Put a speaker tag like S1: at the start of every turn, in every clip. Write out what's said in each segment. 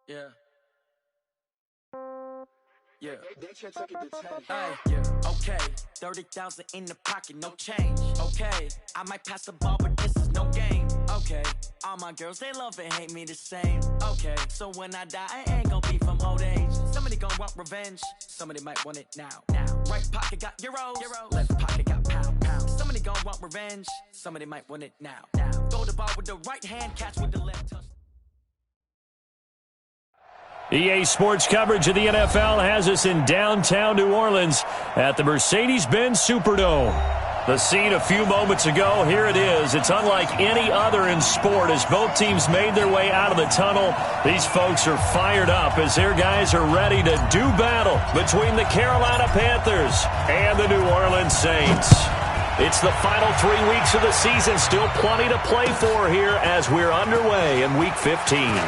S1: Yeah. Yeah.
S2: Yeah. Okay, 30,000 in the pocket, no change. Okay, I might pass the ball, but this is no game. Okay, all my girls, they love and hate me the same. Okay, so when I die, I ain't gonna be from old age. Somebody gonna want revenge, somebody might want it now. Right pocket got euros, left pocket got pound. Somebody gonna want revenge, somebody might want it now. Throw the ball with the right hand, catch with the left touch.
S3: EA Sports coverage of the NFL has us in downtown New Orleans at the Mercedes-Benz Superdome. The scene a few moments ago, here it is. It's unlike any other in sport as both teams made their way out of the tunnel. These folks are fired up as their guys are ready to do battle between the Carolina Panthers and the New Orleans Saints. It's the final 3 weeks of the season, still plenty to play for here as we're underway in Week 15.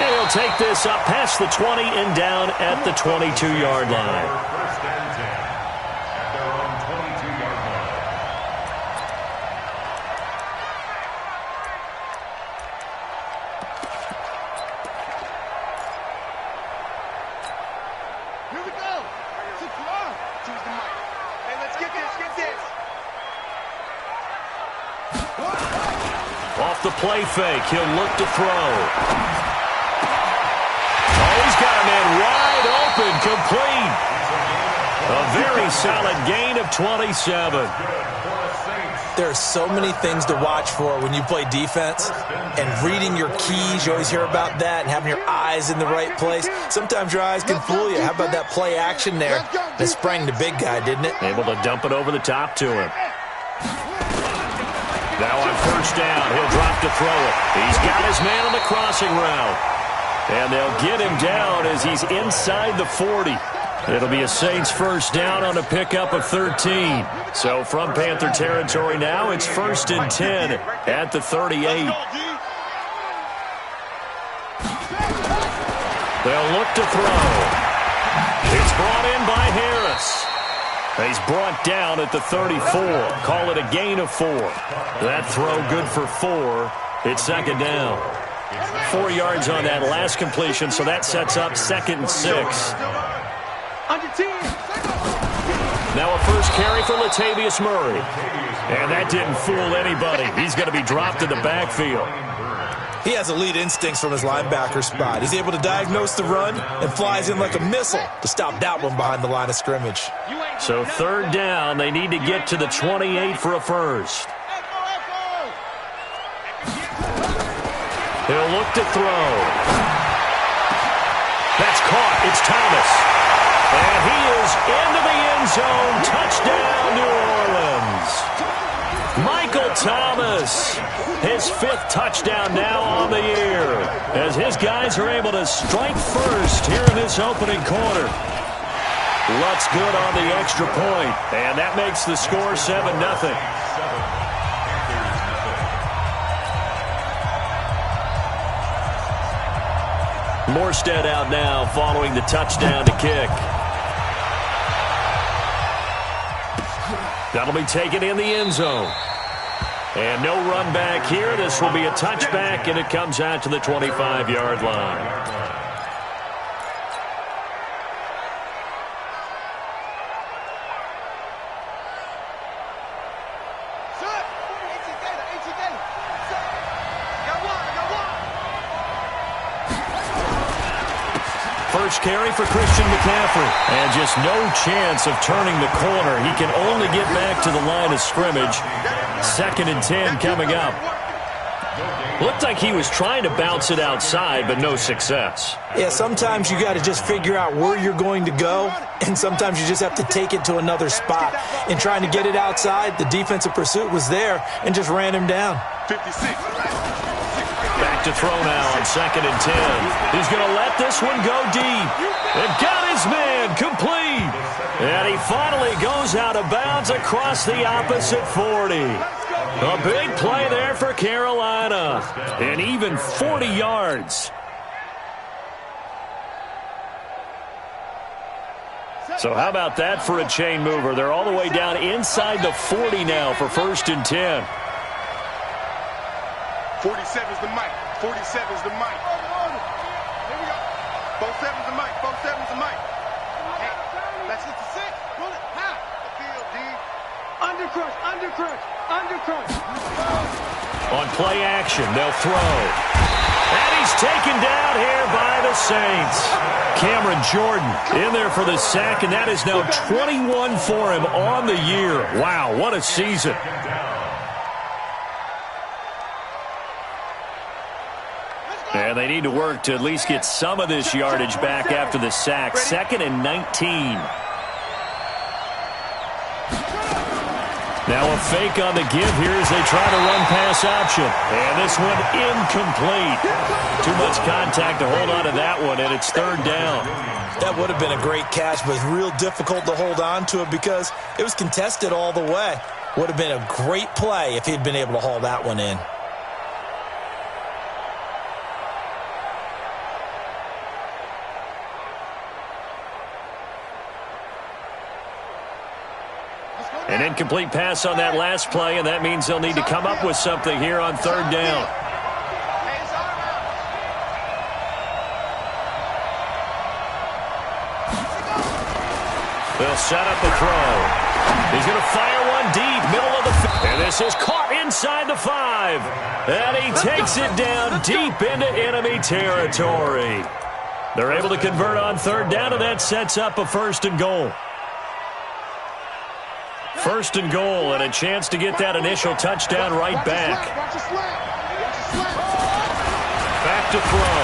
S3: And he'll take this up past the 20 and down at the 22-yard line.
S4: First and 10 at their own 22-yard line.
S5: Here we go. Supply. Choose the mic. Hey, let's get this.
S3: Off the play fake, he'll look to throw. He's got a man wide open, complete. A very solid gain of 27.
S6: There are so many things to watch for when you play defense, and reading your keys, you always hear about that, and having your eyes in the right place. Sometimes your eyes can fool you. How about that play action there? It sprang the big guy, didn't it?
S3: Able to dump it over the top to him. Now on first down, he'll drop to throw it. He's got his man on the crossing route. And they'll get him down as he's inside the 40. It'll be a Saints first down on a pickup of 13. So from Panther territory now, it's 1st and 10 at the 38. They'll look to throw. It's brought in by Harris. He's brought down at the 34. Call it a gain of 4. That throw good for 4. It's second down. 4 yards on that last completion, so that sets up 2nd and 6. Now a first carry for Latavius Murray. And that didn't fool anybody. He's going to be dropped in the backfield.
S6: He has elite instincts from his linebacker spot. He's able to diagnose the run and flies in like a missile to stop that one behind the line of scrimmage.
S3: So third down, they need to get to the 28 for a first. He'll look to throw. That's caught. It's Thomas. And he is into the end zone. Touchdown, New Orleans. Michael Thomas, his 5th touchdown now on the year, as his guys are able to strike first here in this opening quarter. Lutz good on the extra point, and that makes the score 7-0. Morstead out now following the touchdown to kick. That'll be taken in the end zone. And no run back here. This will be a touchback, and it comes out to the 25-yard line. First carry for Christian McCaffrey. And just no chance of turning the corner. He can only get back to the line of scrimmage. 2nd and 10 coming up. Looked like he was trying to bounce it outside, but no success.
S6: Yeah, sometimes you got to just figure out where you're going to go, and sometimes you just have to take it to another spot. In trying to get it outside, the defensive pursuit was there and just ran him down.
S5: 56.
S3: Back to throw now on 2nd and 10. He's going to let this one go deep. And got his man complete. And he finally goes out of bounds across the opposite 40. A big play there for Carolina. And even 40 yards. So how about that for a chain mover? They're all the way down inside the 40 now for 1st and 10.
S5: 47 is the mic. 47's the mic. Here we go. 47's the mic. 47's the mic. Hey, that's 56. Pull it. High. The field, D. Undercrush, undercrush, undercrush.
S3: On play action, they'll throw. And he's taken down here by the Saints. Cameron Jordan in there for the sack, and that is now 21 for him on the year. Wow, what a season. And they need to work to at least get some of this yardage back after the sack. 2nd and 19. Now a fake on the give here as they try to run pass option. And this one incomplete. Too much contact to hold on to that one, and it's 3rd down.
S6: That would have been a great catch, but it's real difficult to hold on to it because it was contested all the way. Would have been a great play if he'd been able to haul that one in.
S3: An incomplete pass on that last play, and that means they'll need to come up with something here on 3rd down. They'll set up the throw. He's going to fire one deep, middle of the field. And this is caught inside the 5. And he takes it down deep into enemy territory. They're able to convert on 3rd down, and that sets up a 1st and goal. 1st and goal, and a chance to get that initial touchdown right back. Back to throw.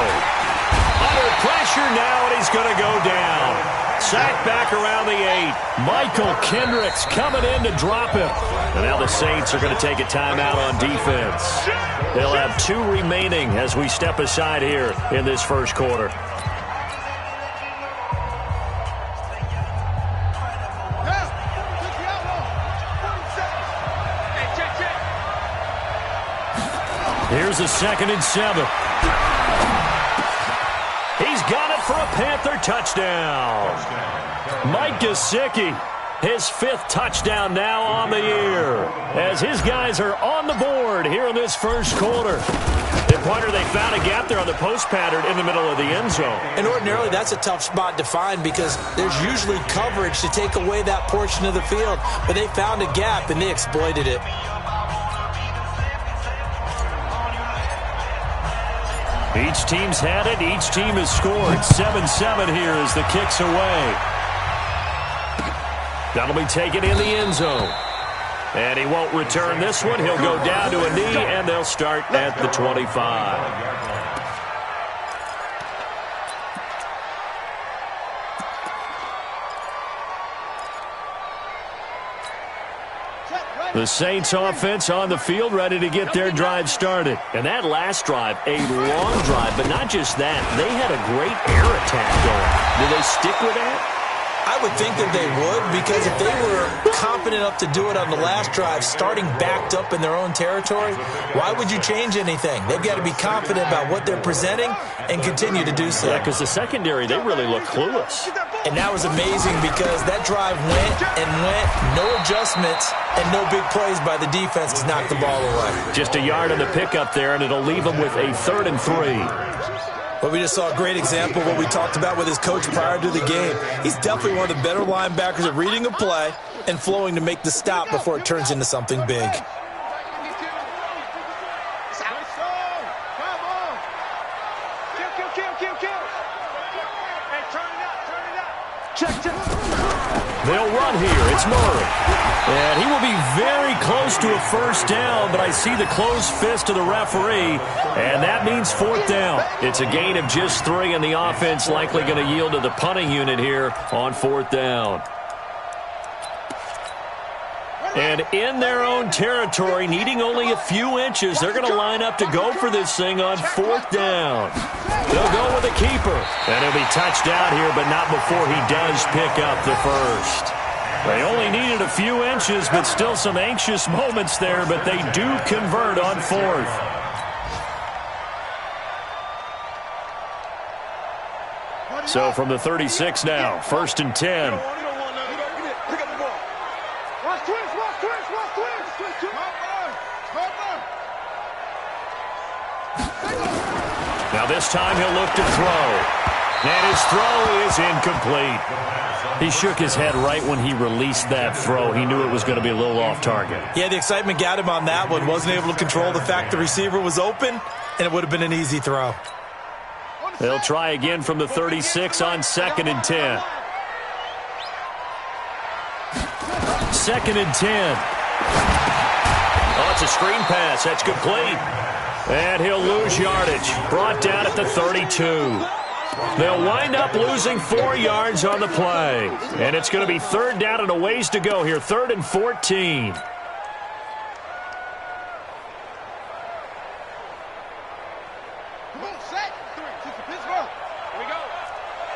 S3: Under pressure now, and he's going to go down. Sacked back around the 8. Michael Kendricks coming in to drop him. And now the Saints are going to take a timeout on defense. They'll have 2 remaining as we step aside here in this 1st quarter. Here's a 2nd and 7. He's got it for a Panther touchdown. Mike Gesicki, his 5th touchdown now on the year, as his guys are on the board here in this 1st quarter. And Pointer, they found a gap there on the post pattern in the middle of the end zone.
S6: And ordinarily, that's a tough spot to find because there's usually coverage to take away that portion of the field. But they found a gap, and they exploited it.
S3: Each team's had it. Each team has scored. 7-7 here as the kick's away. That'll be taken in the end zone. And he won't return this one. He'll go down to a knee, and they'll start at the 25. The Saints offense on the field ready to get their drive started. And that last drive, a long drive, but not just that. They had a great air attack going. Do they stick with that?
S6: I would think that they would, because if they were confident enough to do it on the last drive, starting backed up in their own territory, why would you change anything? They've got to be confident about what they're presenting and continue to do so.
S3: Yeah, because the secondary, they really look clueless.
S6: And that was amazing because that drive went and went, no adjustments, and no big plays by the defense to knock the ball away.
S3: Just a yard on the pickup there, and it'll leave them with a 3rd and 3.
S6: But we just saw a great example of what we talked about with his coach prior to the game. He's definitely one of the better linebackers at reading a play and flowing to make the stop before it turns into something big.
S3: They'll run here. It's Murray. And he will be very close to a 1st down, but I see the closed fist of the referee, and that means 4th down. It's a gain of just 3, and the offense likely going to yield to the punting unit here on 4th down. And in their own territory, needing only a few inches, they're going to line up to go for this thing on 4th down. They'll go with a keeper. And he'll be touched down here, but not before he does pick up the 1st. They only needed a few inches, but still some anxious moments there, but they do convert on 4th. So from the 36 now, 1st and 10. Now this time he'll look to throw. And his throw is incomplete. He shook his head right when he released that throw. He knew it was going to be a little off target.
S6: Yeah, the excitement got him on that one. Wasn't able to control the fact the receiver was open, and it would have been an easy throw.
S3: They'll try again from the 36 on 2nd and 10. 2nd and 10. Oh, it's a screen pass. That's complete. And he'll lose yardage. Brought down at the 32. They'll wind up losing 4 yards on the play. And it's going to be 3rd down and a ways to go here. 3rd and 14.
S5: Come on, set. 3, 2 for Pittsburgh. Here we go.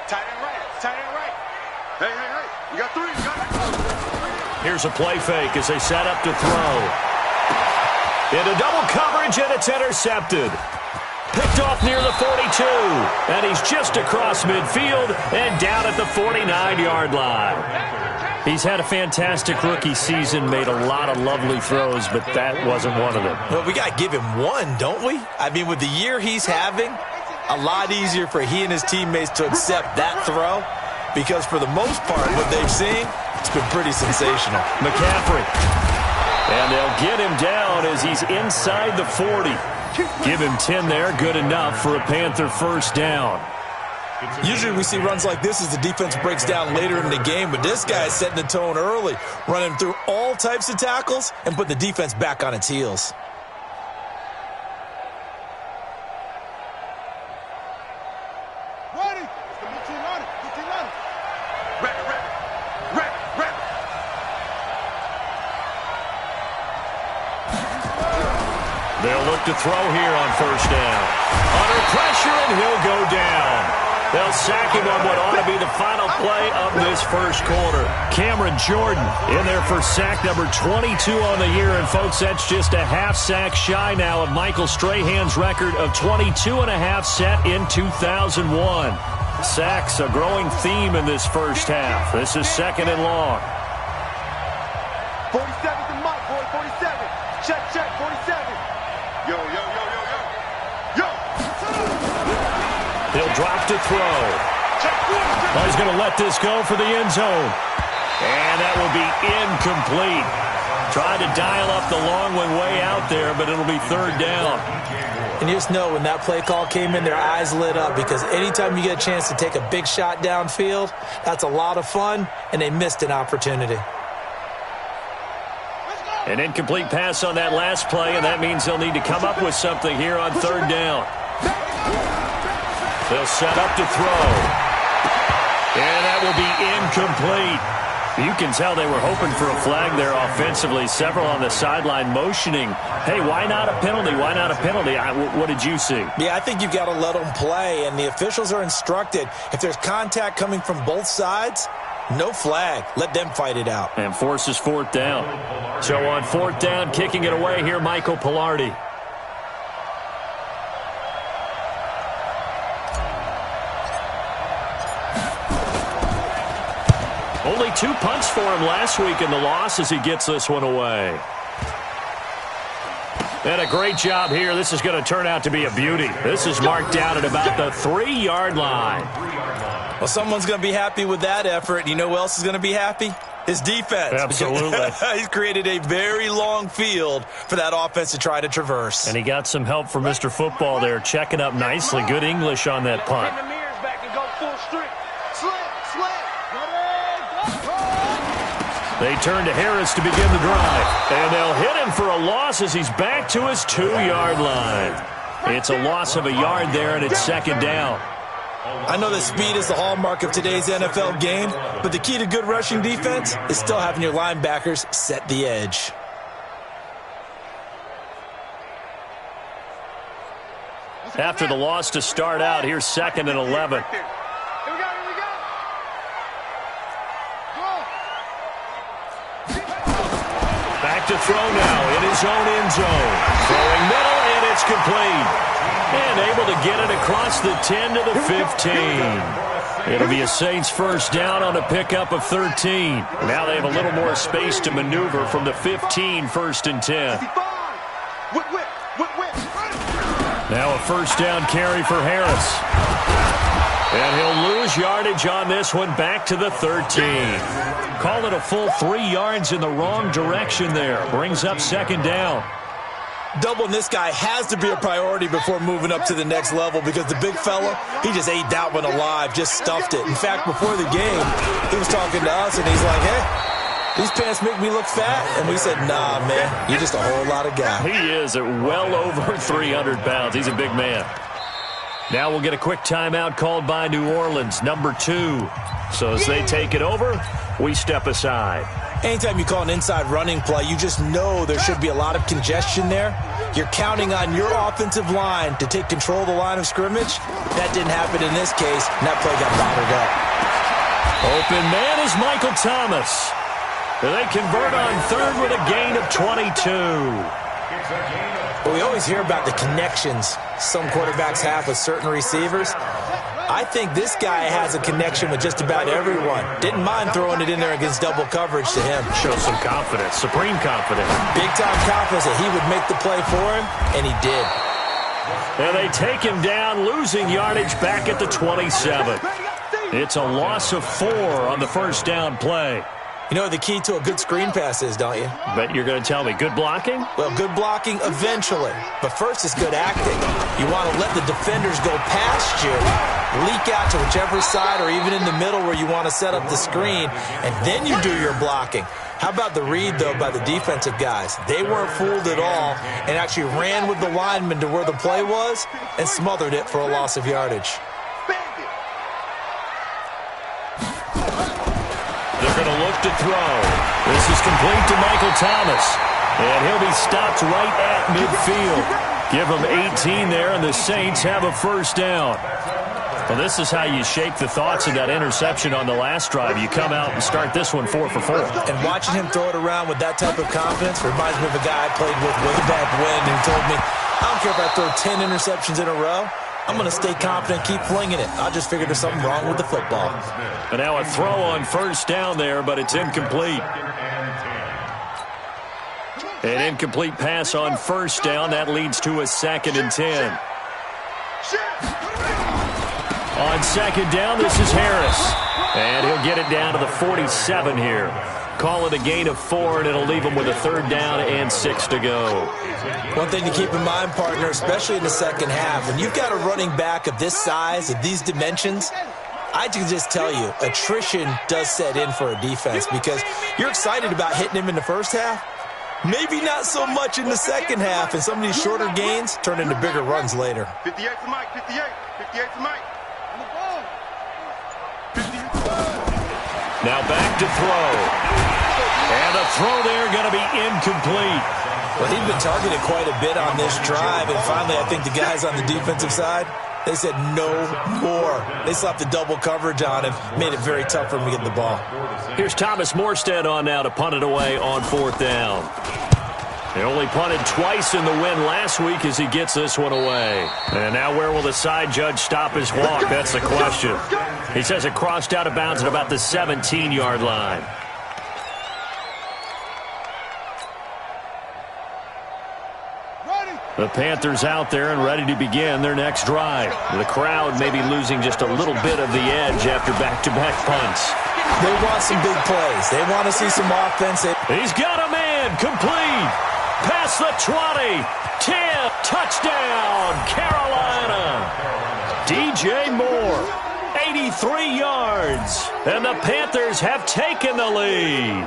S5: Tight end right. Tight end right. Hey, hey, hey. You got 3. You got it.
S3: Here's a play fake as they set up to throw. Into double coverage, and it's intercepted. Picked off near the 42, and he's just across midfield and down at the 49-yard line. He's had a fantastic rookie season, made a lot of lovely throws, but that wasn't one of them.
S6: Well, we got to give him one, don't we? I mean, with the year he's having, a lot easier for he and his teammates to accept that throw, because for the most part, what they've seen, it's been pretty sensational.
S3: McCaffrey. And they'll get him down as he's inside the 40. Give him 10 there, good enough for a Panther first down.
S6: Usually we see runs like this as the defense breaks down later in the game, but this guy is setting the tone early, running through all types of tackles and putting the defense back on its heels.
S5: Ready. Ready.
S3: They'll look to throw here on first down. Under pressure, and he'll go down. They'll sack him on what ought to be the final play of this first quarter. Cameron Jordan in there for sack number 22 on the year. And, folks, that's just a half sack shy now of Michael Strahan's record of 22 and a half set in 2001. Sacks, a growing theme in this first half. This is 2nd and long.
S5: 47's the mic, boy. 47. Check, 47. Yo.
S3: He'll drop to throw. Oh, he's going to let this go for the end zone. And that will be incomplete. Tried to dial up the long one way out there, but it'll be 3rd down.
S6: And you just know when that play call came in, their eyes lit up, because anytime you get a chance to take a big shot downfield, that's a lot of fun, and they missed an opportunity.
S3: An incomplete pass on that last play, and that means they'll need to come up with something here on 3rd down. They'll set up to throw. And that will be incomplete. You can tell they were hoping for a flag there offensively. Several on the sideline motioning, hey, why not a penalty? Why not a penalty? What did you see?
S6: Yeah, I think you've got to let them play, and the officials are instructed, if there's contact coming from both sides, no flag. Let them fight it out.
S3: And forces 4th down. So on 4th down, kicking it away here, Michael Pilardi. Only 2 punts for him last week in the loss as he gets this one away. And a great job here. This is going to turn out to be a beauty. This is marked down at about the 3-yard line.
S6: Well, someone's going to be happy with that effort. You know who else is going to be happy? His defense.
S3: Absolutely.
S6: He's created a very long field for that offense to try to traverse.
S3: And he got some help from Mr. Football there, checking up nicely. Good English on that punt.
S5: Bring the mirrors back and go full streak. Slam.
S3: They turn to Harris to begin the drive. And they'll hit him for a loss as he's back to his 2-yard line. It's a loss of a yard there, and it's 2nd down.
S6: I know that speed is the hallmark of today's NFL game, but the key to good rushing defense is still having your linebackers set the edge.
S3: After the loss to start out, here's 2nd and 11.
S5: Here we go.
S3: Back to throw now in his own end zone. Throwing middle, and it's complete. And able to get it across the 10 to the 15. It'll be a Saints first down on a pickup of 13. Now they have a little more space to maneuver from the 15, 1st and 10. Now a first down carry for Harris. And he'll lose yardage on this one, back to the 13. Call it a full 3 yards in the wrong direction there. Brings up second down.
S6: Doubling this guy has to be a priority before moving up to the next level because the big fella, he just ate that one alive, just stuffed it. In fact, before the game, he was talking to us, and he's like, hey, these pants make me look fat. And we said, nah, man, you're just a whole lot of guy.
S3: He is at well over 300 pounds. He's a big man. Now we'll get a quick timeout called by New Orleans, number 2. So as they take it over, we step aside.
S6: Anytime you call an inside running play, you just know there should be a lot of congestion there. You're counting on your offensive line to take control of the line of scrimmage. That didn't happen in this case, and that play got bottled up.
S3: Open man is Michael Thomas. They convert on third with a gain of 22.
S6: Well, we always hear about the connections some quarterbacks have with certain receivers. I think this guy has a connection with just about everyone. Didn't mind throwing it in there against double coverage to him.
S3: Shows some confidence, supreme confidence.
S6: Big-time confidence that he would make the play for him, and he did.
S3: And they take him down, losing yardage back at the 27. It's a loss of 4 on the first down play.
S6: You know what the key to a good screen pass is, don't you?
S3: Bet you're going to tell me good blocking?
S6: Well, good blocking eventually. But first is good acting. You want to let the defenders go past you, leak out to whichever side or even in the middle where you want to set up the screen, and then you do your blocking. How about the read, though, by the defensive guys? They weren't fooled at all and actually ran with the lineman to where the play was and smothered it for a loss of yardage.
S3: They're going to look to throw. This is complete to Michael Thomas. And he'll be stopped right at midfield. Give him 18 there, and the Saints have a first down. Well, this is how you shape the thoughts of that interception on the last drive. You come out and start this one 4 for 4.
S6: And watching him throw it around with that type of confidence reminds me of a guy I played with way back when who told me, I don't care if I throw 10 interceptions in a row. I'm going to stay confident, keep flinging it. I just figured there's something wrong with the football.
S3: And now a throw on first down there, but it's incomplete. An incomplete pass on first down. That leads to a 2nd and 10. On second down, this is Harris. And he'll get it down to the 47 here. Call it a gain of 4, and it'll leave him with a 3rd down and 6 to go.
S6: One thing to keep in mind, partner, especially in the second half, when you've got a running back of this size, of these dimensions, I can just tell you, attrition does set in for a defense because you're excited about hitting him in the first half. Maybe not so much in the second half, and some of these shorter gains turn into bigger runs later.
S5: 58 to Mike, 58. 58 to Mike.
S3: Now back to throw. And the throw there going to be incomplete.
S6: Well, he'd been targeted quite a bit on this drive, and finally I think the guys on the defensive side, they said no more. They slapped the double coverage on him, made it very tough for him to get the ball.
S3: Here's Thomas Morstead on now to punt it away on 4th down. He only punted twice in the win last week as he gets this one away. And now where will the side judge stop his walk? That's the question. He says it crossed out of bounds at about the 17-yard line. The Panthers out there and ready to begin their next drive. The crowd may be losing just a little bit of the edge after back-to-back punts.
S6: They want some big plays. They want to see some offense.
S3: He's got a man, complete. Past the 20, 10, touchdown, Carolina. DJ Moore, 83 yards, and the Panthers have taken the lead.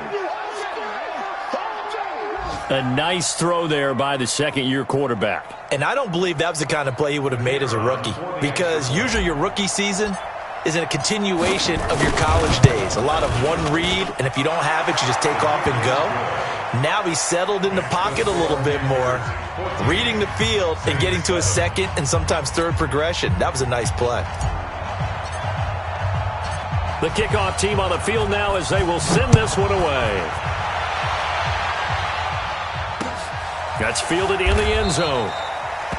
S3: A nice throw there by the second-year quarterback.
S6: And I don't believe that was the kind of play he would have made as a rookie, because usually your rookie season is a continuation of your college days. A lot of one read, and if you don't have it, you just take off and go. Now he's settled in the pocket a little bit more, reading the field and getting to a second and sometimes third progression. That was a nice play.
S3: The kickoff team on the field now as they will send this one away. That's fielded in the end zone.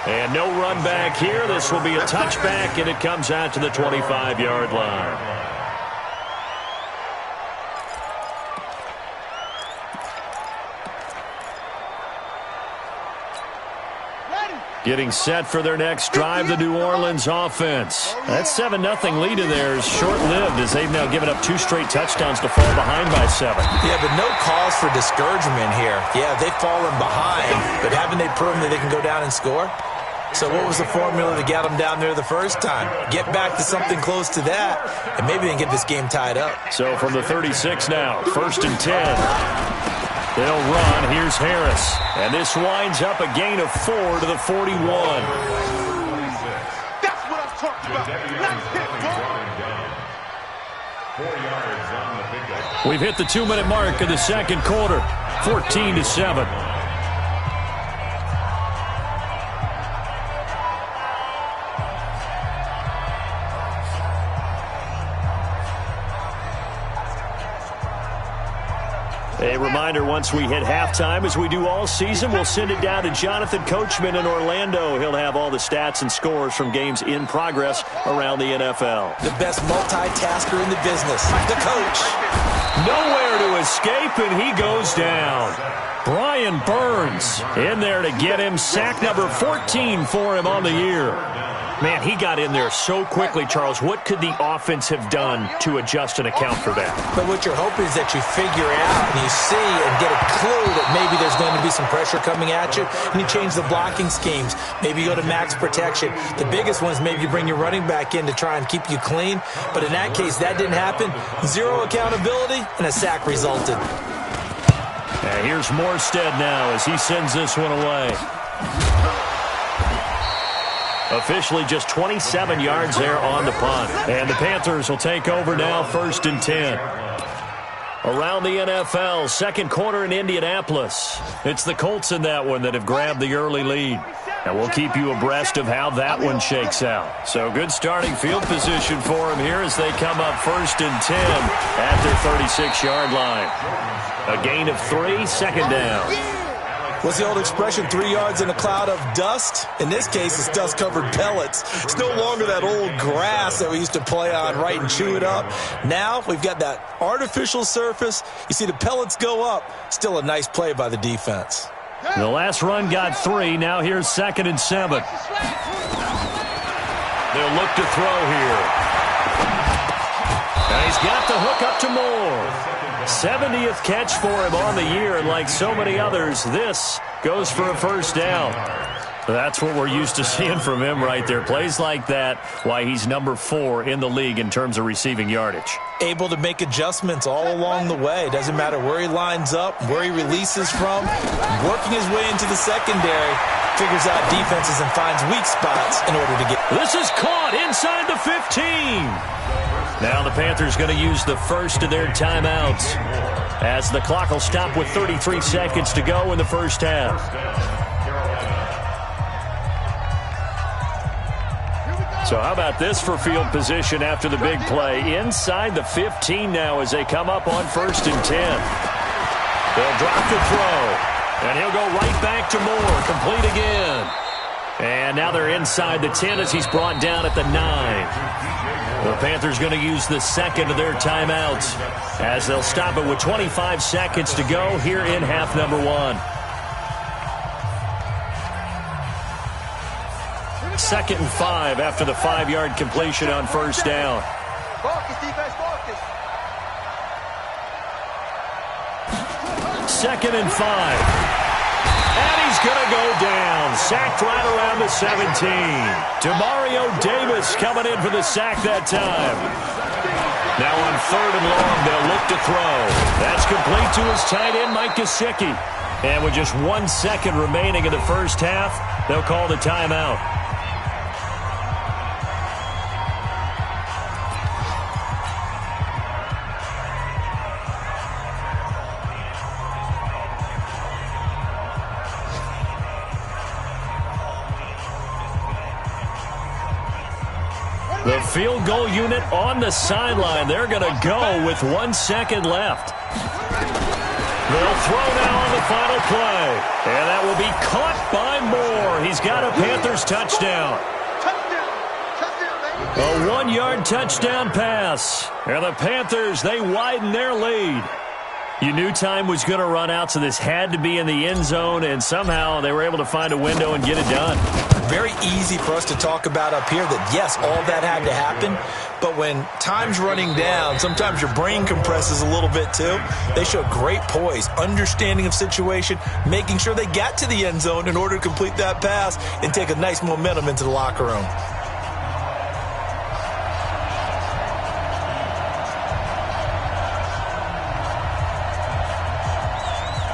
S3: And no run back here. This will be a touchback, and it comes out to the 25-yard line. Getting set for their next drive, the New Orleans offense. That 7-0 lead of theirs short-lived as they've now given up 2 straight touchdowns to fall behind by 7.
S6: Yeah, but no cause for discouragement here. Yeah, they've fallen behind, but haven't they proven that they can go down and score? So what was the formula to get them down there the first time? Get back to something close to that, and maybe they can get this game tied up.
S3: So from the 36 now, 1st and 10. They'll run. Here's Harris. And this winds up a gain of 4 to the 41.
S5: That's what I'm talking about. Nice hit, bro.
S4: 4 yards on the pickup.
S3: We've hit the 2-minute mark of the second quarter. 14-7. A reminder, once we hit halftime, as we do all season, we'll send it down to Jonathan Coachman in Orlando. He'll have all the stats and scores from games in progress around the NFL.
S6: The best multitasker in the business, the coach.
S3: Nowhere to escape, and he goes down. Brian Burns in there to get him. Sack number 14 for him on the year. Man, he got in there so quickly, Charles. What could the offense have done to adjust and account for that?
S6: But what you're hoping is that you figure out and you see and get a clue that maybe there's going to be some pressure coming at you, and you change the blocking schemes. Maybe you go to max protection. The biggest one is maybe you bring your running back in to try and keep you clean. But in that case, that didn't happen. 0 accountability, and a sack resulted.
S3: And here's Morstead now as he sends this one away. Officially just 27 yards there on the punt. And the Panthers will take over now, 1st and 10. Around the NFL, second quarter in Indianapolis. It's the Colts in that one that have grabbed the early lead. And we'll keep you abreast of how that one shakes out. So good starting field position for them here as they come up 1st and 10 at their 36-yard line. A gain of 3, second down.
S6: What's the old expression, 3 yards in a cloud of dust? In this case, it's dust-covered pellets. It's no longer that old grass that we used to play on, right, and chew it up. Now we've got that artificial surface. You see the pellets go up. Still a nice play by the defense.
S3: The last run got 3. Now here's 2nd and 7. They'll look to throw here. And he's got the hook up to Moore. 70th catch for him on the year, and like so many others, this goes for a first down. That's what we're used to seeing from him right there. Plays like that, why he's number 4 in the league in terms of receiving yardage.
S6: Able to make adjustments all along the way. Doesn't matter where he lines up, where he releases from. Working his way into the secondary, figures out defenses and finds weak spots in order to get.
S3: This is caught inside the 15. Now the Panthers going to use the first of their timeouts as the clock will stop with 33 seconds to go in the first half. So how about this for field position after the big play? Inside the 15 now as they come up on 1st and 10. They'll drop the throw, and he'll go right back to Moore. Complete again. And now they're inside the 10 as he's brought down at the 9. The Panthers going to use the second of their timeouts as they'll stop it with 25 seconds to go here in half number 1. 2nd and 5 after the 5-yard completion on first down.
S5: Focus, defense, focus.
S3: 2nd and 5. And he's going to go down. Sacked right around the 17. Demario Davis coming in for the sack that time. Now on 3rd and long, they'll look to throw. That's complete to his tight end, Mike Gesicki. And with just 1 second remaining in the first half, they'll call the timeout. The field goal unit on the sideline. They're going to go with 1 second left. They'll throw now on the final play. And that will be caught by Moore. He's got a Panthers touchdown. A 1-yard touchdown pass. And the Panthers, they widen their lead. You knew time was going to run out, so this had to be in the end zone, and somehow they were able to find a window and get it done.
S6: Very easy for us to talk about up here that, yes, all that had to happen, but when time's running down, sometimes your brain compresses a little bit too. They showed great poise, understanding of situation, making sure they got to the end zone in order to complete that pass and take a nice momentum into the locker room.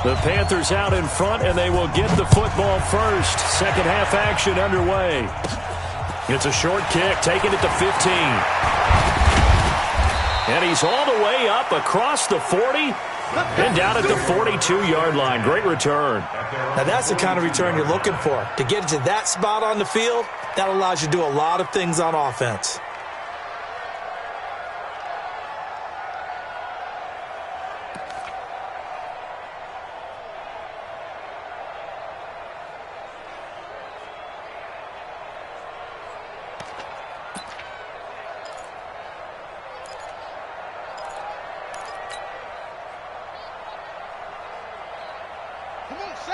S3: The Panthers out in front, and they will get the football first. Second half action underway. It's a short kick, taking it to 15. And he's all the way up across the 40 and down at the 42-yard line. Great return.
S6: Now that's the kind of return you're looking for. To get to that spot on the field, that allows you to do a lot of things on offense.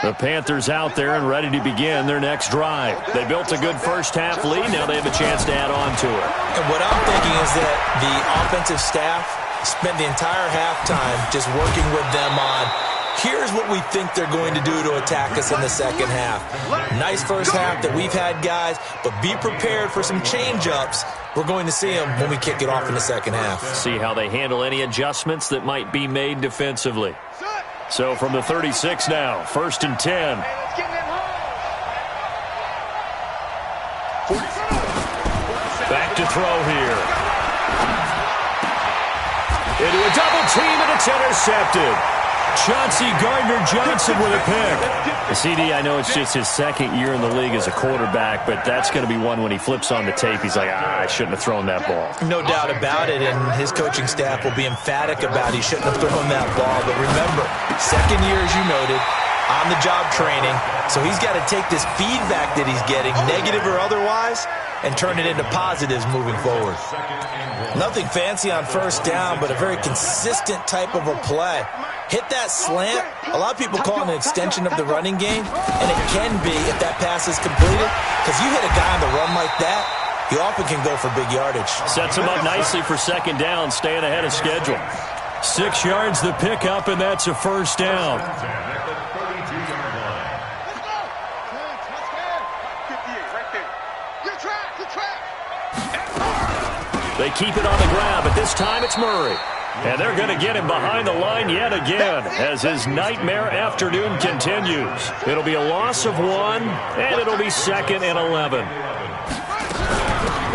S3: The Panthers out there and ready to begin their next drive. They built a good first-half lead. Now they have a chance to add on to it.
S6: And what I'm thinking is that the offensive staff spent the entire halftime just working with them on, here's what we think they're going to do to attack us in the second half. Nice first half that we've had, guys, but be prepared for some change-ups. We're going to see them when we kick it off in the second half.
S3: See how they handle any adjustments that might be made defensively. So from the 36 now, 1st and 10. Back to throw here. Into a double team, and it's intercepted. Chauncey Gardner-Johnson with a pick. The CD, I know it's just his second year in the league as a quarterback, but that's going to be one when he flips on the tape. He's like, I shouldn't have thrown that ball.
S6: No doubt about it, and his coaching staff will be emphatic about he shouldn't have thrown that ball. But remember, second year, as you noted, on-the-job training, so he's got to take this feedback that he's getting, negative or otherwise, and turn it into positives moving forward. Nothing fancy on first down, but a very consistent type of a play. Hit that slant. A lot of people call it an extension of the running game, and it can be if that pass is completed, because you hit a guy on the run like that, he often can go for big yardage.
S3: Sets him up nicely for second down, staying ahead of schedule. 6 yards the pickup, and that's a first down. They keep it on the ground, but this time it's Murray. And they're going to get him behind the line yet again as his nightmare afternoon continues. It'll be a loss of 1, and it'll be 2nd and 11.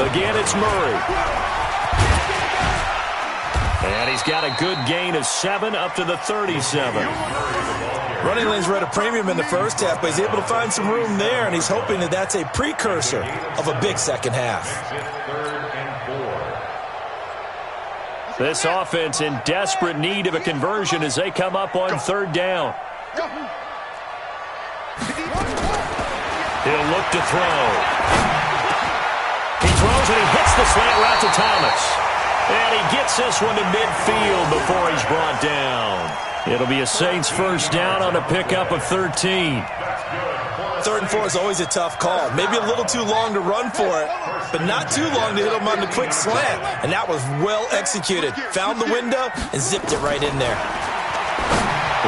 S3: Again, it's Murray. And he's got a good gain of 7 up to the 37.
S6: Running lanes were at a premium in the first half, but he's able to find some room there, and he's hoping that that's a precursor of a big second half.
S3: This offense in desperate need of a conversion as they come up on 3rd down. He'll look to throw. He throws and he hits the slant route to Thomas. And he gets this one to midfield before he's brought down. It'll be a Saints first down on a pickup of 13.
S6: 3rd and 4 is always a tough call. Maybe a little too long to run for it, but not too long to hit him on the quick slant. And that was well executed. Found the window and zipped it right in there.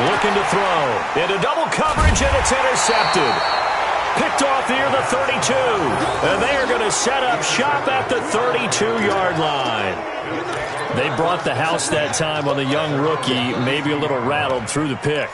S3: Looking to throw. Into double coverage, and it's intercepted. Picked off near the 32. And they are going to set up shop at the 32-yard line. They brought the house that time on the young rookie, maybe a little rattled through the pick.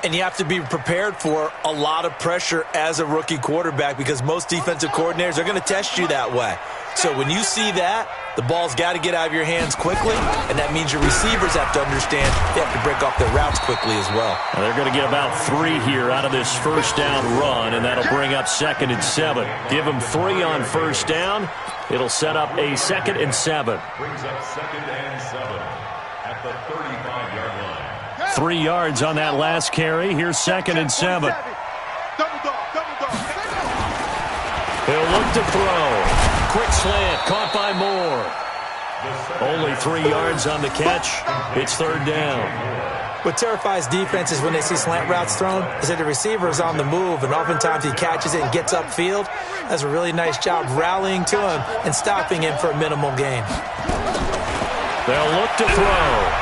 S6: And you have to be prepared for a lot of pressure as a rookie quarterback because most defensive coordinators are going to test you that way. So when you see that, the ball's got to get out of your hands quickly, and that means your receivers have to understand they have to break off their routes quickly as well.
S3: Now they're going to get about 3 here out of this first down run, and that'll bring up 2nd and 7. Give them 3 on first down. It'll set up a 2nd and 7.
S4: Brings up 2nd and 7 at the 35-yard line.
S3: 3 yards on that last carry. Here's 2nd and 7. He'll look to throw. Quick slant, caught by Moore. Only 3 yards on the catch. It's third down.
S6: What terrifies defenses when they see slant routes thrown is that the receiver is on the move, and oftentimes he catches it and gets upfield. Does a really nice job rallying to him and stopping him for a minimal gain.
S3: They'll look to throw.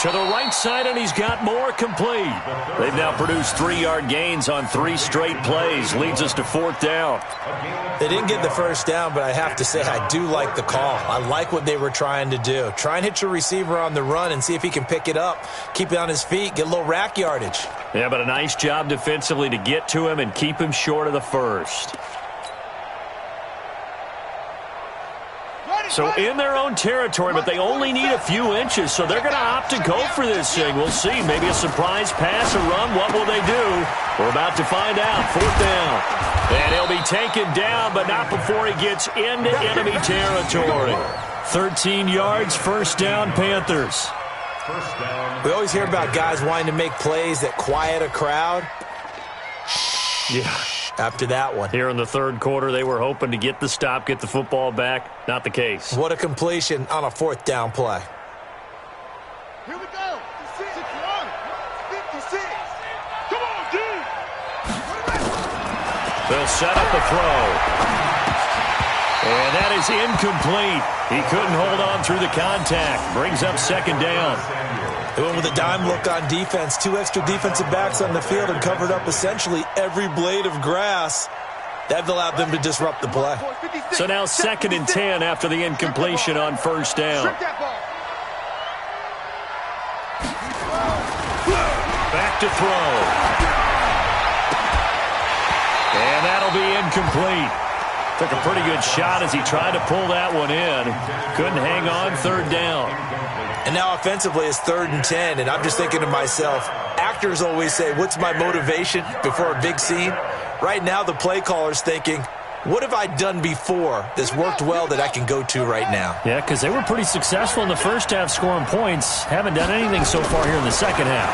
S3: To the right side, and he's got more complete. They've now produced 3-yard gains on 3 straight plays. Leads us to fourth down.
S6: They didn't get the first down, but I have to say I do like the call. I like what they were trying to do. Try and hit your receiver on the run and see if he can pick it up. Keep it on his feet, get a little rack yardage.
S3: Yeah, but a nice job defensively to get to him and keep him short of the first. So in their own territory, but they only need a few inches, so they're going to opt to go for this thing. We'll see. Maybe a surprise pass, a run. What will they do? We're about to find out. Fourth down. And he'll be taken down, but not before he gets into enemy territory. 13 yards, first down, Panthers.
S6: We always hear about guys wanting to make plays that quiet a crowd.
S3: Yeah.
S6: After that one.
S3: Here in the third quarter, they were hoping to get the stop, get the football back. Not the case.
S6: What a completion on a fourth down play.
S5: Here we go. 56. Come on, dude.
S3: They'll set up the throw. And that is incomplete. He couldn't hold on through the contact. Brings up second down.
S6: They went with a dime look on defense. 2 extra defensive backs on the field and covered up essentially every blade of grass. That allowed them to disrupt the play.
S3: So now 2nd and 10 after the incompletion on first down. Back to throw. And that'll be incomplete. Took a pretty good shot as he tried to pull that one in. Couldn't hang on, third down.
S6: And now offensively it's 3rd and 10, and I'm just thinking to myself, actors always say, what's my motivation before a big scene? Right now the play caller's thinking, what have I done before that's worked well that I can go to right now?
S3: Yeah, because they were pretty successful in the first half scoring points. Haven't done anything so far here in the second half.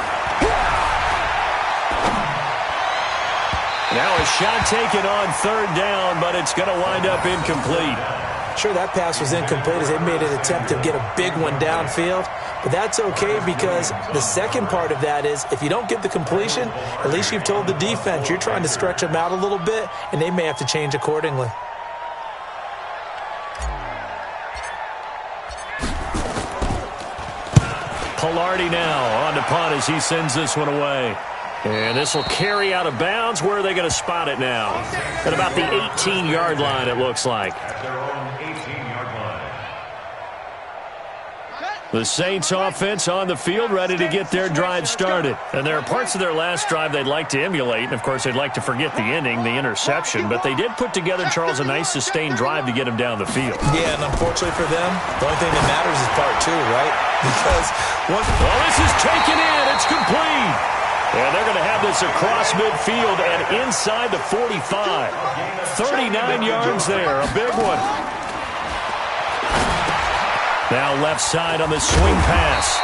S3: Now a shot taken on third down, but it's going to wind up incomplete.
S6: Sure, that pass was incomplete as they made an attempt to get a big one downfield, but that's okay because the second part of that is if you don't get the completion, at least you've told the defense you're trying to stretch them out a little bit, and they may have to change accordingly.
S3: Pilardi now on to punt as he sends this one away. And this will carry out of bounds. Where are they going to spot it now? At about the 18-yard line, it looks like. The Saints offense on the field, ready to get their drive started. And there are parts of their last drive they'd like to emulate. And, of course, they'd like to forget the ending, the interception. But they did put together, Charles, a nice sustained drive to get him down the field.
S6: Yeah, and unfortunately for them, the only thing that matters is part 2, right? Because
S3: well, this is taken in. It's complete. And they're going to have this across midfield and inside the 45. 39 yards there, a big one. Now left side on the swing pass.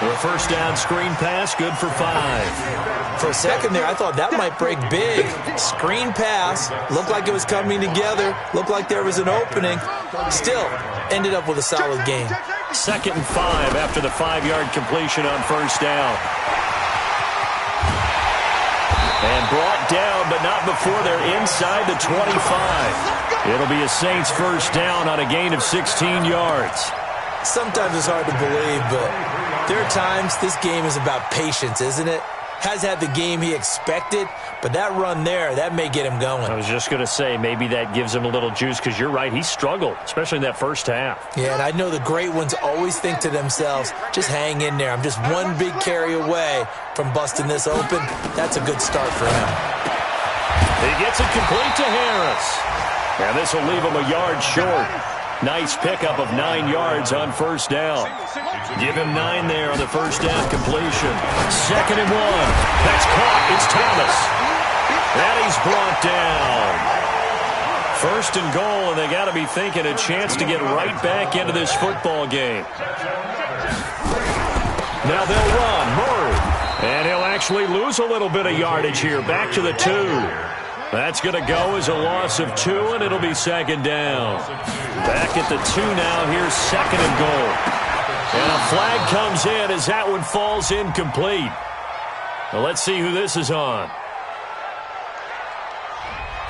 S3: The first down screen pass, good for 5.
S6: For a second there, I thought that might break big. Screen pass, looked like it was coming together, looked like there was an opening. Still, ended up with a solid game.
S3: 2nd and 5 after the 5-yard completion on first down. And brought down, but not before they're inside the 25. It'll be a Saints first down on a gain of 16 yards.
S6: Sometimes it's hard to believe, but there are times this game is about patience, isn't it? Has had the game he expected, but that run there, that may get him going.
S3: I was just going to say, maybe that gives him a little juice, because you're right, he struggled, especially in that first half.
S6: Yeah, and I know the great ones always think to themselves, just hang in there. I'm just one big carry away from busting this open. That's a good start for him.
S3: He gets it complete to Harris. And this will leave him a yard short. Nice pickup of 9 yards on first down. Give him 9 there on the first down completion. 2nd and 1. That's caught. It's Thomas. And he's brought down. 1st and goal, and they got to be thinking a chance to get right back into this football game. Now they'll run. Murray. And he'll actually lose a little bit of yardage here. Back to the 2. That's going to go as a loss of 2, and it'll be second down. Back at the 2 now. Here's second and goal. And a flag comes in as that one falls incomplete. Well, let's see who this is on.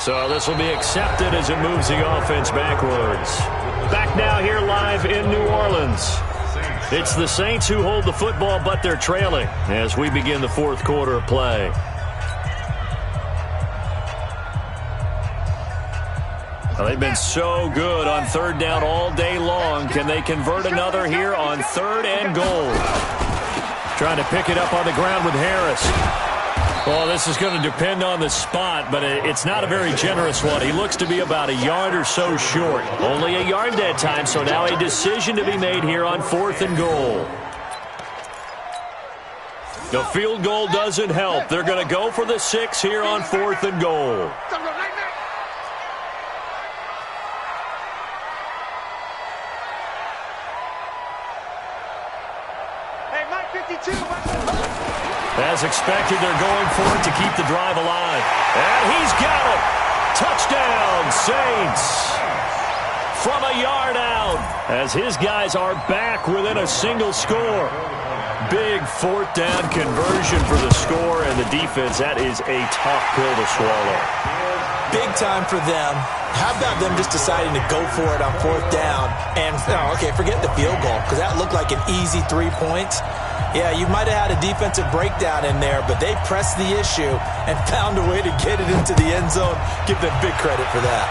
S3: So this will be accepted as it moves the offense backwards. Back now here live in New Orleans. It's the Saints who hold the football, but they're trailing as we begin the fourth quarter of play. Well, they've been so good on third down all day long. Can they convert another here on third and goal? Trying to pick it up on the ground with Harris. Well, this is going to depend on the spot, but it's not a very generous one. He looks to be about a yard or so short. Only a yard that time, so now a decision to be made here on fourth and goal. The field goal doesn't help. They're going to go for the 6 here on fourth and goal. As expected, they're going for it to keep the drive alive. And he's got it. Touchdown, Saints. From a yard out, as his guys are back within a single score. Big fourth down conversion for the score, and the defense, that is a tough pill to swallow.
S6: Big time for them. How about them just deciding to go for it on fourth down? And, okay, forget the field goal, because that looked like an easy 3 points. Yeah, you might have had a defensive breakdown in there, but they pressed the issue and found a way to get it into the end zone. Give them big credit for that.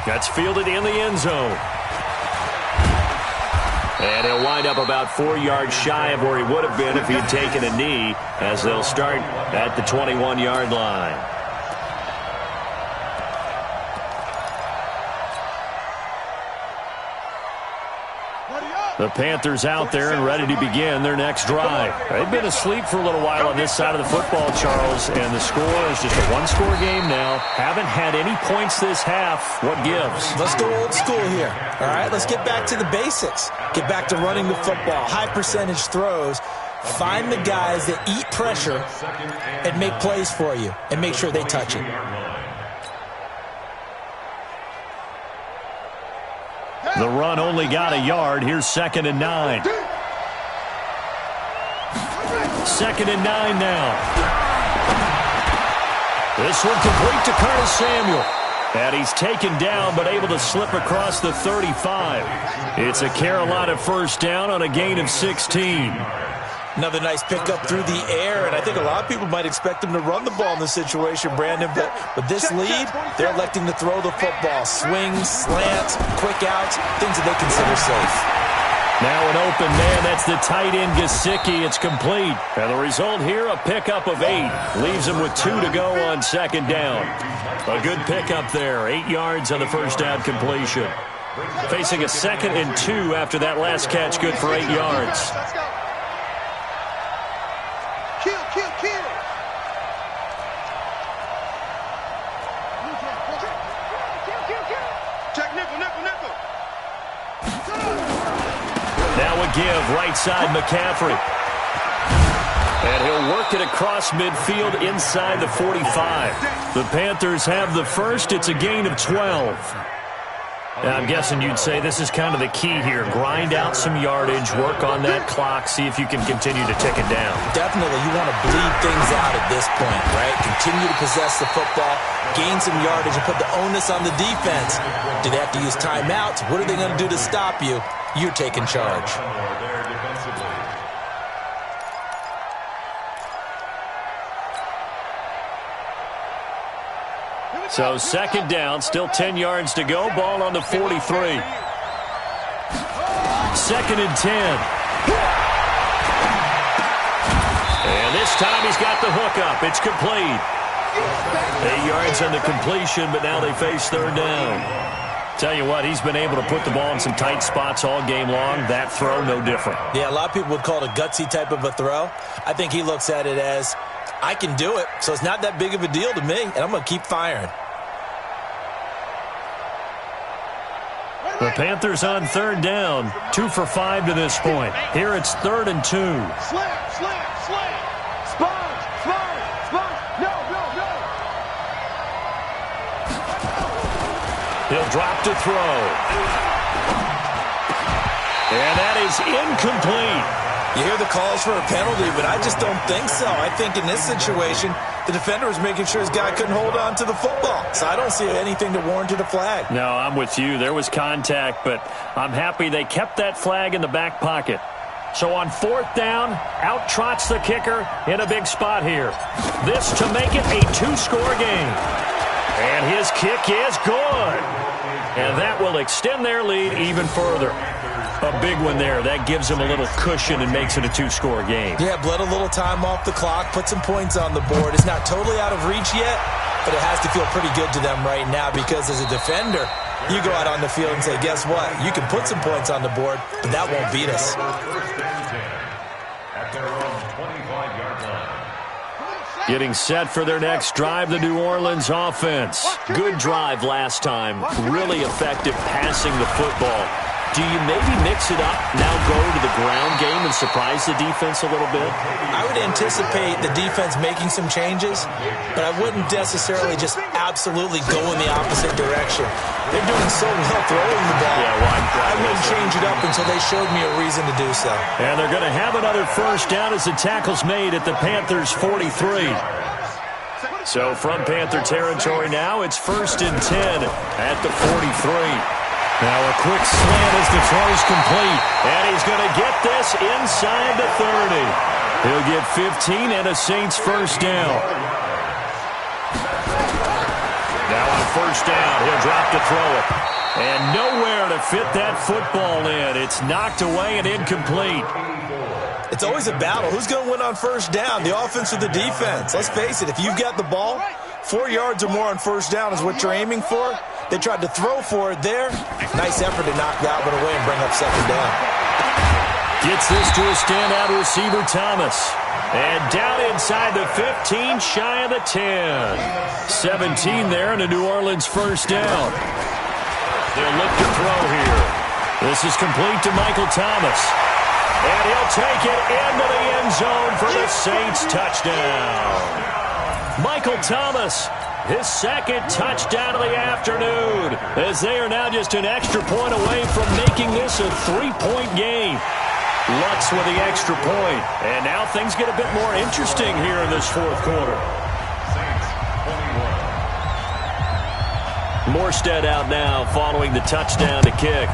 S3: That's fielded in the end zone. And he'll wind up about 4 yards shy of where he would have been if he had taken a knee, as they'll start at the 21-yard line. The Panthers out there and ready to begin their next drive. They've been asleep for a little while on this side of the football, Charles, and the score is just a one-score game now. Haven't had any points this half. What gives?
S6: Let's go old school here. All right, let's get back to the basics. Get back to running the football, high-percentage throws. Find the guys that eat pressure and make plays for you and make sure they touch it.
S3: The run only got a yard. Here's second and 9. Second and 9 now. This one complete to Curtis Samuel. And he's taken down but able to slip across the 35. It's a Carolina first down on a gain of 16.
S6: Another nice pickup through the air, and I think a lot of people might expect him to run the ball in this situation, Brandon, but with this lead, they're electing to throw the football. Swings, slants, quick outs, things that they consider safe.
S3: Now an open man, that's the tight end Gesicki. It's complete. And the result here, a pickup of 8. Leaves him with 2 to go on second down. A good pickup there, 8 yards on the first down completion. Facing a second and 2 after that last catch, good for 8 yards. Now a give, right side McCaffrey. And he'll work it across midfield inside the 45. The Panthers have the first. It's a gain of 12. Now, I'm guessing you'd say this is kind of the key here. Grind out some yardage, work on that clock, see if you can continue to tick it down.
S6: Definitely, you want to bleed things out at this point, right? Continue to possess the football, gain some yardage, and put the onus on the defense. Do they have to use timeouts? What are they going to do to stop you? You're taking charge.
S3: So second down, still 10 yards to go. Ball on the 43. Second and 10. And this time he's got the hook up. It's complete. 8 yards on the completion, but now they face third down. Tell you what, he's been able to put the ball in some tight spots all game long. That throw, no different.
S6: Yeah, a lot of people would call it a gutsy type of a throw. I think he looks at it as, I can do it, so it's not that big of a deal to me, and I'm going to keep firing.
S3: The Panthers on third down, 2 for 5 to this point. Here it's 3rd and 2.
S5: Slam, slam, slam. Sponge, sponge, sponge. No, no, no.
S3: He'll drop to throw. And that is incomplete.
S6: You hear the calls for a penalty, but I just don't think so. I think in this situation, the defender was making sure his guy couldn't hold on to the football. So I don't see anything to warrant a flag.
S3: No, I'm with you. There was contact, but I'm happy they kept that flag in the back pocket. So on 4th down, out trots the kicker in a big spot here. This to make it a 2-score game. And his kick is good. And that will extend their lead even further. A big one there. That gives them a little cushion and makes it a 2-score game.
S6: Yeah, bled a little time off the clock, put some points on the board. It's not totally out of reach yet, but it has to feel pretty good to them right now because as a defender, you go out on the field and say, guess what? You can put some points on the board, but that won't beat us.
S4: At their own 25-yard line.
S3: Getting set for their next drive, the New Orleans offense. Good drive last time. Really effective passing the football. Do you maybe mix it up, now go to the ground game and surprise the defense a little bit?
S6: I would anticipate the defense making some changes, but I wouldn't necessarily just absolutely go in the opposite direction. They're doing so well throwing the ball. I wouldn't change it up until they showed me a reason to do so.
S3: And they're going to have another first down as the tackle's made at the Panthers' 43. So from Panther territory now, it's 1st and 10 at the 43. Now a quick slant as the throw's complete. And he's going to get this inside the 30. He'll get 15 and a Saints first down. Now on 1st down, he'll drop to throw it. And nowhere to fit that football in. It's knocked away and incomplete.
S6: It's always a battle. Who's going to win on 1st down, the offense or the defense? Let's face it, if you've got the ball, 4 yards or more on 1st down is what you're aiming for. They tried to throw for it there. Nice effort to knock that one away and bring up 2nd down.
S3: Gets this to a standout receiver, Thomas. And down inside the 15, shy of the 10. 17 there and a New Orleans first down. They'll look to throw here. This is complete to Michael Thomas. And he'll take it into the end zone for the Saints touchdown. Michael Thomas, his 2nd touchdown of the afternoon, as they are now just an extra point away from making this a 3-point game. Lutz with the extra point. And now things get a bit more interesting here in this 4th quarter. Morstead out now following the touchdown to kick.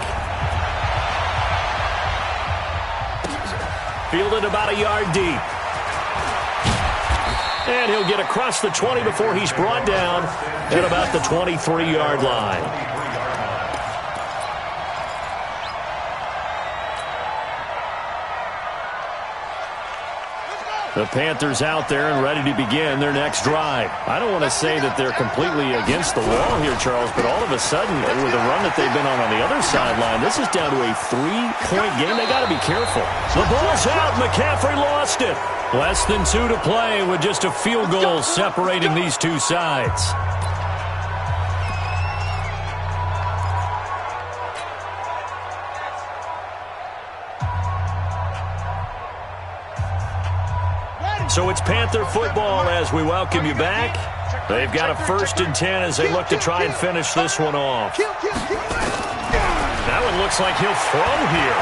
S3: Fielded about a yard deep. And he'll get across the 20 before he's brought down at about the 23-yard line. The Panthers out there and ready to begin their next drive. I don't want to say that they're completely against the wall here, Charles, but all of a sudden, with the run that they've been on the other sideline, this is down to a 3-point game. They got to be careful. The ball's out. McCaffrey lost it. Less than 2 to play with just a field goal separating these two sides. So it's Panther football as we welcome you back. They've got a 1st and 10 as they look to try and finish this one off. That one looks like he'll throw here.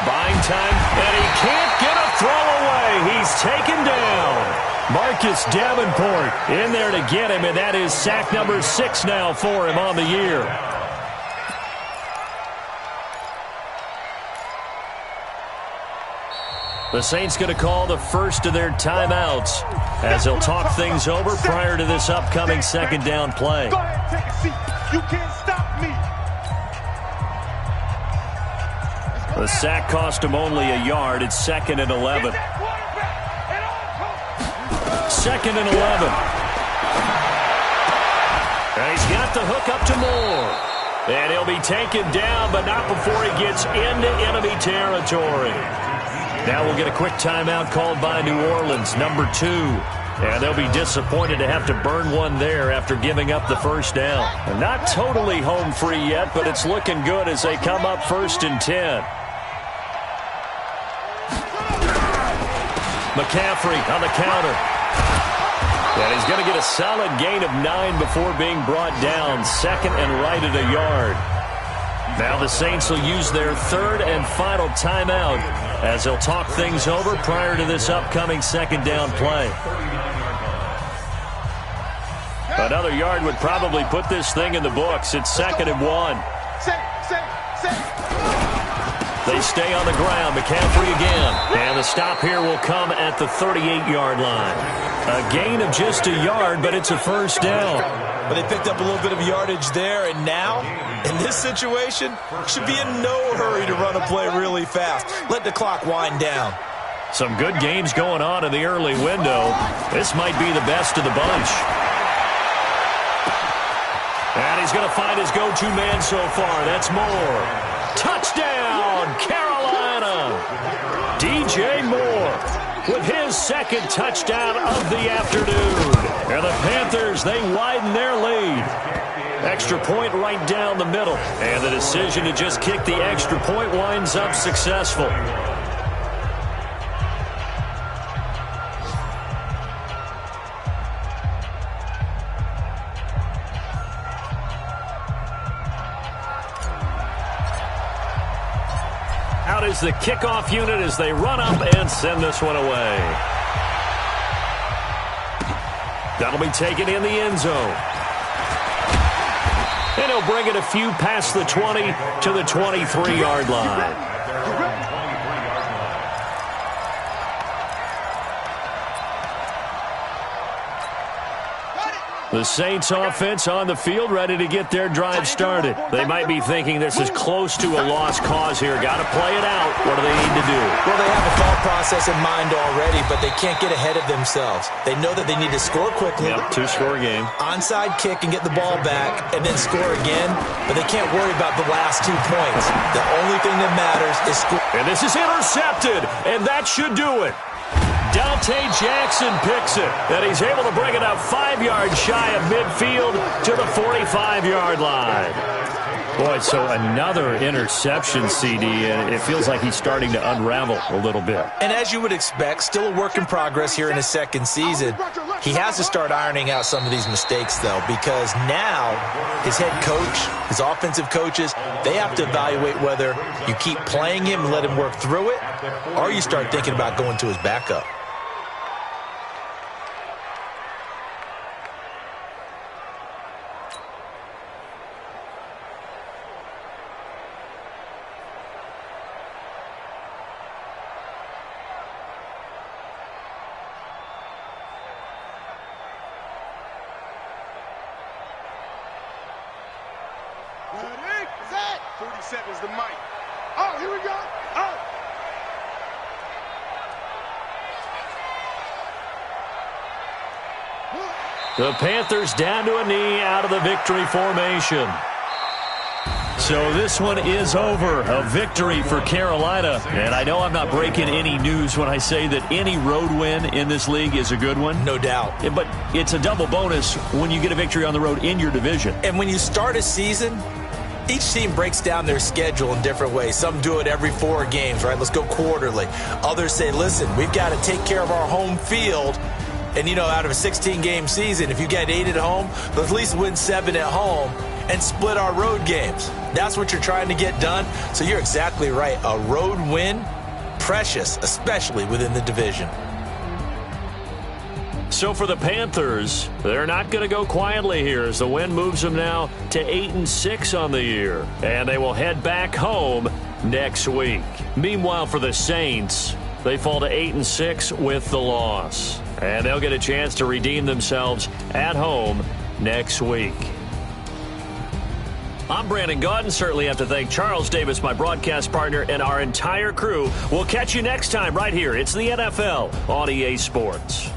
S3: Buying time, and he can't get a throw away. He's taken down. Marcus Davenport in there to get him, and that is sack number 6 now for him on the year. The Saints going to call the first of their timeouts as they'll talk things over prior to this upcoming 2nd down play.
S5: Go ahead, take a seat. You can't stop me.
S3: The sack cost him only a yard. It's 2nd and 11. 2nd and 11. And he's got the hook up to Moore. And he'll be taken down, but not before he gets into enemy territory. Now we'll get a quick timeout called by New Orleans, number 2. And they'll be disappointed to have to burn one there after giving up the first down. And not totally home free yet, but it's looking good as they come up 1st and 10. McCaffrey on the counter. And he's going to get a solid gain of 9 before being brought down. Second and right at a yard. Now the Saints will use their third and final timeout as they'll talk things over prior to this upcoming second down play. Another yard would probably put this thing in the books. It's second and 1. They stay on the ground. McCaffrey again. And the stop here will come at the 38-yard line. A gain of just a yard, but it's a first down.
S6: But they picked up a little bit of yardage there, and now, in this situation, should be in no hurry to run a play really fast. Let the clock wind down.
S3: Some good games going on in the early window. This might be the best of the bunch. And he's going to find his go-to man so far. That's Moore. Touchdown, Carolina! DJ Moore with his second touchdown of the afternoon. And the Panthers, they widen their lead. Extra point right down the middle. And the decision to just kick the extra point winds up successful. Out is the kickoff unit as they run up and send this one away. That'll be taken in the end zone. And he'll bring it a few past the 20 to the 23-yard line. The Saints offense on the field, ready to get their drive started. They might be thinking this is close to a lost cause here. Got to play it out. What do they need to do?
S6: Well, they have a thought process in mind already, but they can't get ahead of themselves. They know that they need to score quickly.
S3: Yep, two-score game.
S6: Onside kick and get the ball back and then score again, but they can't worry about the last 2 points. The only thing that matters is score.
S3: And this is intercepted, and that should do it. Dante Jackson picks it, and he's able to bring it up 5 yards shy of midfield to the 45-yard line. Boy, so another interception, CD, and it feels like he's starting to unravel a little bit.
S6: And as you would expect, still a work in progress here in his second season. He has to start ironing out some of these mistakes, though, because now his head coach, his offensive coaches, they have to evaluate whether you keep playing him and let him work through it, or you start thinking about going to his backup.
S5: Set. 30 seconds to Mike. Oh, here we go. Oh.
S3: The Panthers down to a knee out of the victory formation. So this one is over. A victory for Carolina. And I know I'm not breaking any news when I say that any road win in this league is a good one.
S6: No doubt.
S3: But it's a double bonus when you get a victory on the road in your division.
S6: And when you start a season, each team breaks down their schedule in different ways. Some do it every 4 games, right? Let's go quarterly. Others say, listen, we've got to take care of our home field. And, you know, out of a 16-game season, if you get 8 at home, let's at least win 7 at home and split our road games. That's what you're trying to get done. So you're exactly right. A road win, precious, especially within the division.
S3: So for the Panthers, they're not going to go quietly here as the win moves them now to 8-6 on the year. And they will head back home next week. Meanwhile, for the Saints, they fall to 8-6 with the loss. And they'll get a chance to redeem themselves at home next week. I'm Brandon Gaudin. Certainly have to thank Charles Davis, my broadcast partner, and our entire crew. We'll catch you next time right here. It's the NFL on EA Sports.